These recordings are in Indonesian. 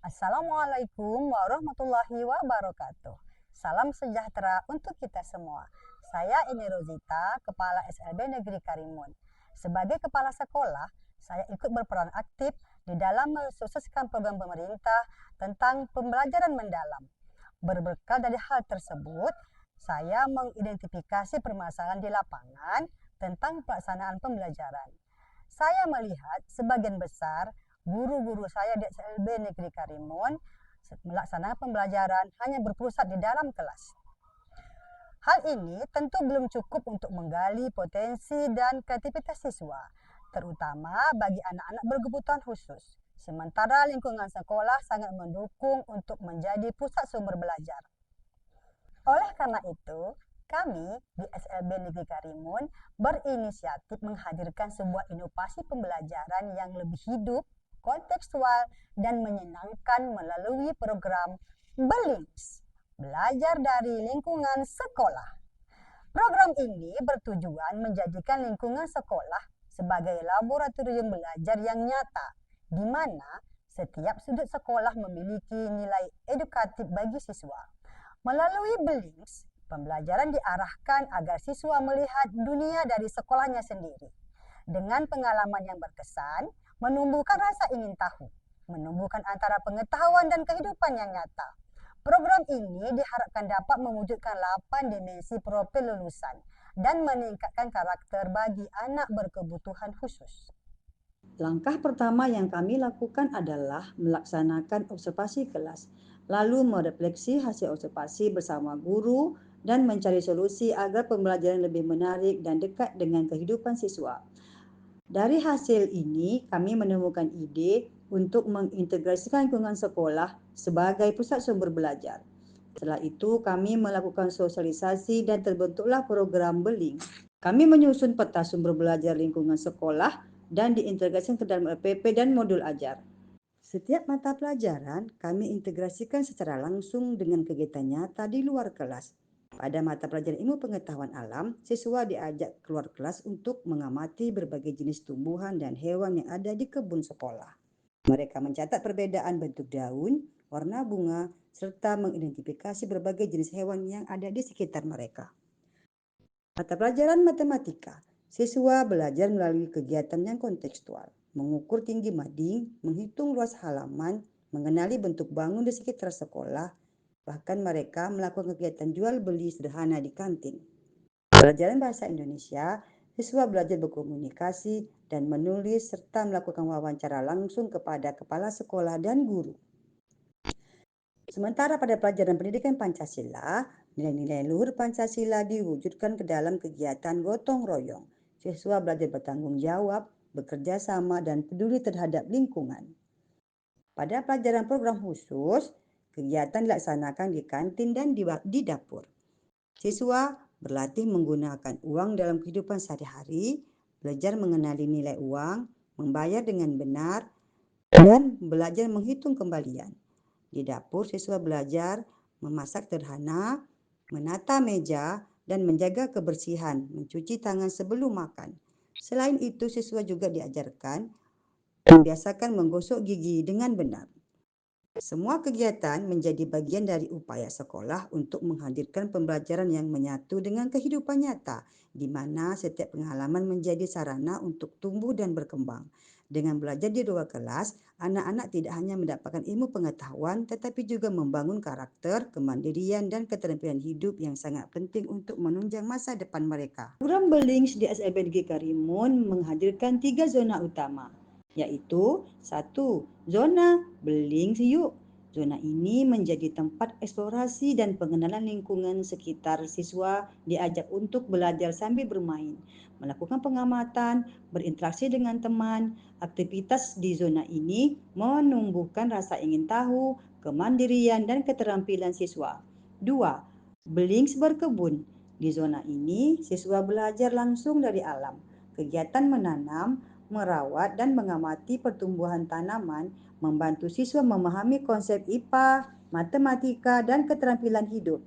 Assalamualaikum warahmatullahi wabarakatuh. Salam sejahtera untuk kita semua. Saya Eni Rozita, Kepala SLB Negeri Karimun. Sebagai Kepala Sekolah, saya ikut berperan aktif di dalam mensukseskan program pemerintah tentang pembelajaran mendalam. Berbekal dari hal tersebut, saya mengidentifikasi permasalahan di lapangan tentang pelaksanaan pembelajaran. Saya melihat sebagian besar guru-guru saya di SLB Negeri Karimun melaksanakan pembelajaran hanya berpusat di dalam kelas. Hal ini tentu belum cukup untuk menggali potensi dan kreativitas siswa, terutama bagi anak-anak berkebutuhan khusus. Sementara lingkungan sekolah sangat mendukung untuk menjadi pusat sumber belajar. Oleh karena itu, kami di SLB Negeri Karimun berinisiatif menghadirkan sebuah inovasi pembelajaran yang lebih hidup, kontekstual, dan menyenangkan melalui program BELINGS, belajar dari lingkungan sekolah. Program ini bertujuan menjadikan lingkungan sekolah sebagai laboratorium belajar yang nyata, di mana setiap sudut sekolah memiliki nilai edukatif bagi siswa. Melalui BELINGS, pembelajaran diarahkan agar siswa melihat dunia dari sekolahnya sendiri. Dengan pengalaman yang berkesan, menumbuhkan rasa ingin tahu, menumbuhkan antara pengetahuan dan kehidupan yang nyata. Program ini diharapkan dapat mewujudkan 8 dimensi profil lulusan dan meningkatkan karakter bagi anak berkebutuhan khusus. Langkah pertama yang kami lakukan adalah melaksanakan observasi kelas, lalu merefleksi hasil observasi bersama guru dan mencari solusi agar pembelajaran lebih menarik dan dekat dengan kehidupan siswa. Dari hasil ini, kami menemukan ide untuk mengintegrasikan lingkungan sekolah sebagai pusat sumber belajar. Setelah itu, kami melakukan sosialisasi dan terbentuklah program BELING. Kami menyusun peta sumber belajar lingkungan sekolah dan diintegrasikan ke dalam LPP dan modul ajar. Setiap mata pelajaran kami integrasikan secara langsung dengan kegiatan nyata di luar kelas. Pada mata pelajaran ilmu pengetahuan alam, siswa diajak keluar kelas untuk mengamati berbagai jenis tumbuhan dan hewan yang ada di kebun sekolah. Mereka mencatat perbedaan bentuk daun, warna bunga, serta mengidentifikasi berbagai jenis hewan yang ada di sekitar mereka. Mata pelajaran matematika, siswa belajar melalui kegiatan yang kontekstual, mengukur tinggi mading, menghitung luas halaman, mengenali bentuk bangun di sekitar sekolah, bahkan mereka melakukan kegiatan jual beli sederhana di kantin. Pelajaran bahasa Indonesia, siswa belajar berkomunikasi dan menulis serta melakukan wawancara langsung kepada kepala sekolah dan guru. Sementara pada pelajaran pendidikan Pancasila, nilai-nilai luhur Pancasila diwujudkan ke dalam kegiatan gotong royong. Siswa belajar bertanggung jawab, bekerja sama, dan peduli terhadap lingkungan. Pada pelajaran program khusus, kegiatan dilaksanakan di kantin dan di dapur. Siswa berlatih menggunakan uang dalam kehidupan sehari-hari, belajar mengenali nilai uang, membayar dengan benar, dan belajar menghitung kembalian. Di dapur, siswa belajar memasak sederhana, menata meja, dan menjaga kebersihan, mencuci tangan sebelum makan. Selain itu, siswa juga diajarkan membiasakan menggosok gigi dengan benar. Semua kegiatan menjadi bagian dari upaya sekolah untuk menghadirkan pembelajaran yang menyatu dengan kehidupan nyata, di mana setiap pengalaman menjadi sarana untuk tumbuh dan berkembang. Dengan belajar di luar kelas, anak-anak tidak hanya mendapatkan ilmu pengetahuan, tetapi juga membangun karakter, kemandirian, dan keterampilan hidup yang sangat penting untuk menunjang masa depan mereka. Program BELINGS di SLB Negeri Karimun menghadirkan 3 zona utama, yaitu 1. Zona BELINGS Yuk. Zona ini menjadi tempat eksplorasi dan pengenalan lingkungan sekitar. Siswa diajak untuk belajar sambil bermain, melakukan pengamatan, berinteraksi dengan teman. Aktivitas di zona ini menumbuhkan rasa ingin tahu, kemandirian, dan keterampilan siswa. 2. BELINGS berkebun. Di zona ini, siswa belajar langsung dari alam. Kegiatan menanam, merawat, dan mengamati pertumbuhan tanaman membantu siswa memahami konsep IPA, matematika, dan keterampilan hidup.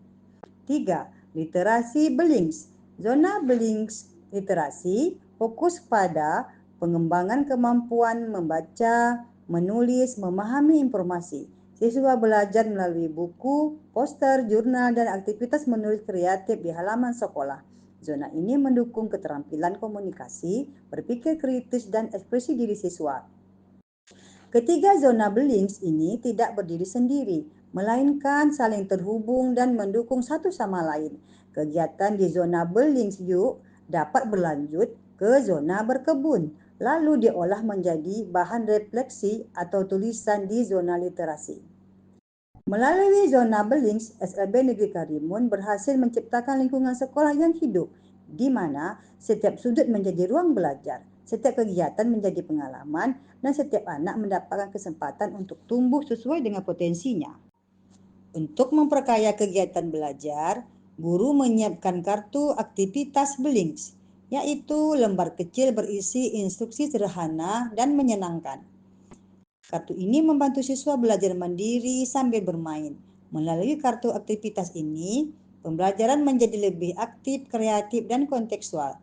3. Literasi BELINGS. Zona BELINGS literasi fokus pada pengembangan kemampuan membaca, menulis, memahami informasi. Siswa belajar melalui buku, poster, jurnal, dan aktivitas menulis kreatif di halaman sekolah. Zona ini mendukung keterampilan komunikasi, berpikir kritis, dan ekspresi diri siswa. Ketiga zona Blinks ini tidak berdiri sendiri, melainkan saling terhubung dan mendukung satu sama lain. Kegiatan di zona Blinks Yuk dapat berlanjut ke zona berkebun, lalu diolah menjadi bahan refleksi atau tulisan di zona literasi. Melalui zona Blinks, SLB Negeri Karimun berhasil menciptakan lingkungan sekolah yang hidup, di mana setiap sudut menjadi ruang belajar, setiap kegiatan menjadi pengalaman, dan setiap anak mendapatkan kesempatan untuk tumbuh sesuai dengan potensinya. Untuk memperkaya kegiatan belajar, guru menyiapkan kartu aktivitas Blinks, yaitu lembar kecil berisi instruksi sederhana dan menyenangkan. Kartu ini membantu siswa belajar mandiri sambil bermain. Melalui kartu aktivitas ini, pembelajaran menjadi lebih aktif, kreatif, dan kontekstual.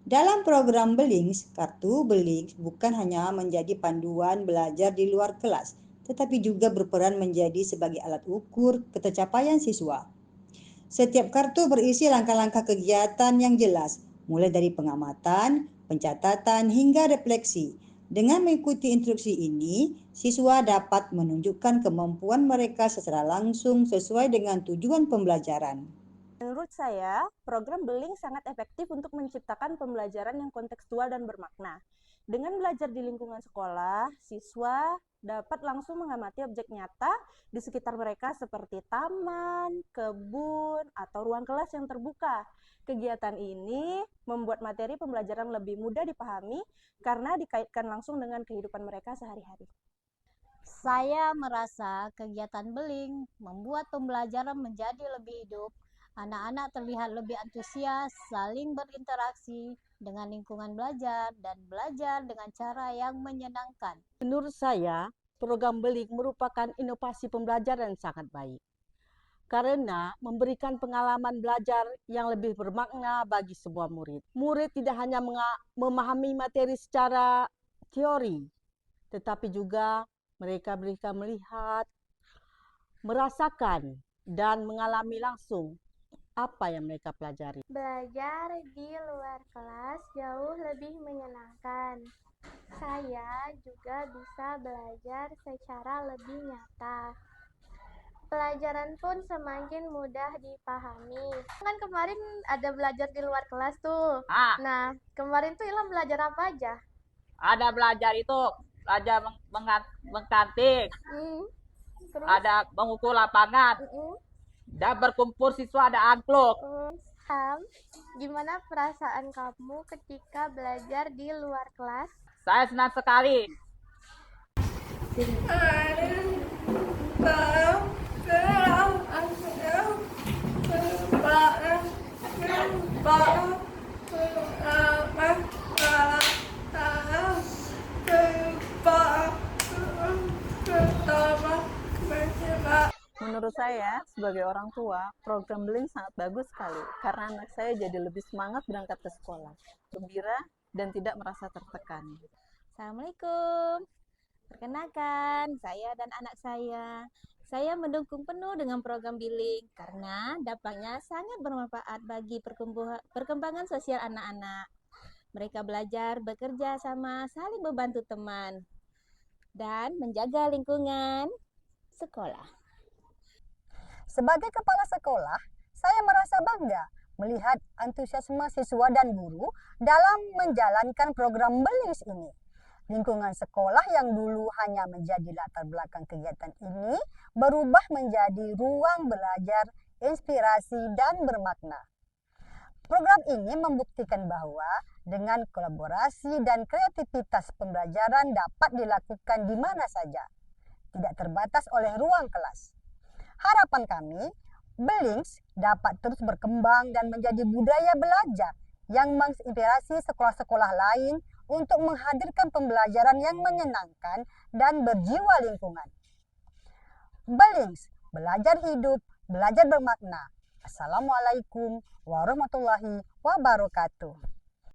Dalam program Blinks, kartu Blinks bukan hanya menjadi panduan belajar di luar kelas, tetapi juga berperan menjadi sebagai alat ukur ketercapaian siswa. Setiap kartu berisi langkah-langkah kegiatan yang jelas, mulai dari pengamatan, pencatatan, hingga refleksi. Dengan mengikuti instruksi ini, siswa dapat menunjukkan kemampuan mereka secara langsung sesuai dengan tujuan pembelajaran. Menurut saya, program Beling sangat efektif untuk menciptakan pembelajaran yang kontekstual dan bermakna. Dengan belajar di lingkungan sekolah, siswa dapat langsung mengamati objek nyata di sekitar mereka seperti taman, kebun, atau ruang kelas yang terbuka. Kegiatan ini membuat materi pembelajaran lebih mudah dipahami karena dikaitkan langsung dengan kehidupan mereka sehari-hari. Saya merasa kegiatan Beling membuat pembelajaran menjadi lebih hidup. Anak-anak terlihat lebih antusias, saling berinteraksi dengan lingkungan belajar, dan belajar dengan cara yang menyenangkan. Menurut saya, program Beling merupakan inovasi pembelajaran yang sangat baik. Karena memberikan pengalaman belajar yang lebih bermakna bagi semua murid. Murid tidak hanya memahami materi secara teori, tetapi juga mereka bisa melihat, merasakan, dan mengalami langsung apa yang mereka pelajari. Belajar di luar kelas jauh lebih menyenangkan. Saya juga bisa belajar secara lebih nyata. Pelajaran pun semakin mudah dipahami. Kan kemarin ada belajar di luar kelas tuh. Nah, kemarin tuh Ilham belajar apa aja? Ada belajar itu, belajar mengkantik, Terus? ada mengukur lapangan, dan berkumpul siswa ada angklung. Gimana perasaan kamu ketika belajar di luar kelas? Saya senang sekali. Menurut saya, sebagai orang tua, program Beling sangat bagus sekali karena anak saya jadi lebih semangat berangkat ke sekolah, gembira, dan tidak merasa tertekan. Assalamualaikum. Perkenalkan, saya dan anak saya. Saya mendukung penuh dengan program Beling karena dampaknya sangat bermanfaat bagi perkembangan sosial anak-anak. Mereka belajar bekerja sama, saling membantu teman, dan menjaga lingkungan sekolah. Sebagai kepala sekolah, saya merasa bangga melihat antusiasme siswa dan guru dalam menjalankan program Belings ini. Lingkungan sekolah yang dulu hanya menjadi latar belakang kegiatan ini berubah menjadi ruang belajar, inspirasi, dan bermakna. Program ini membuktikan bahwa dengan kolaborasi dan kreativitas pembelajaran dapat dilakukan di mana saja, tidak terbatas oleh ruang kelas. Harapan kami, Belings dapat terus berkembang dan menjadi budaya belajar yang menginspirasi sekolah-sekolah lain untuk menghadirkan pembelajaran yang menyenangkan dan berjiwa lingkungan. Belings, belajar hidup, belajar bermakna. Assalamualaikum warahmatullahi wabarakatuh.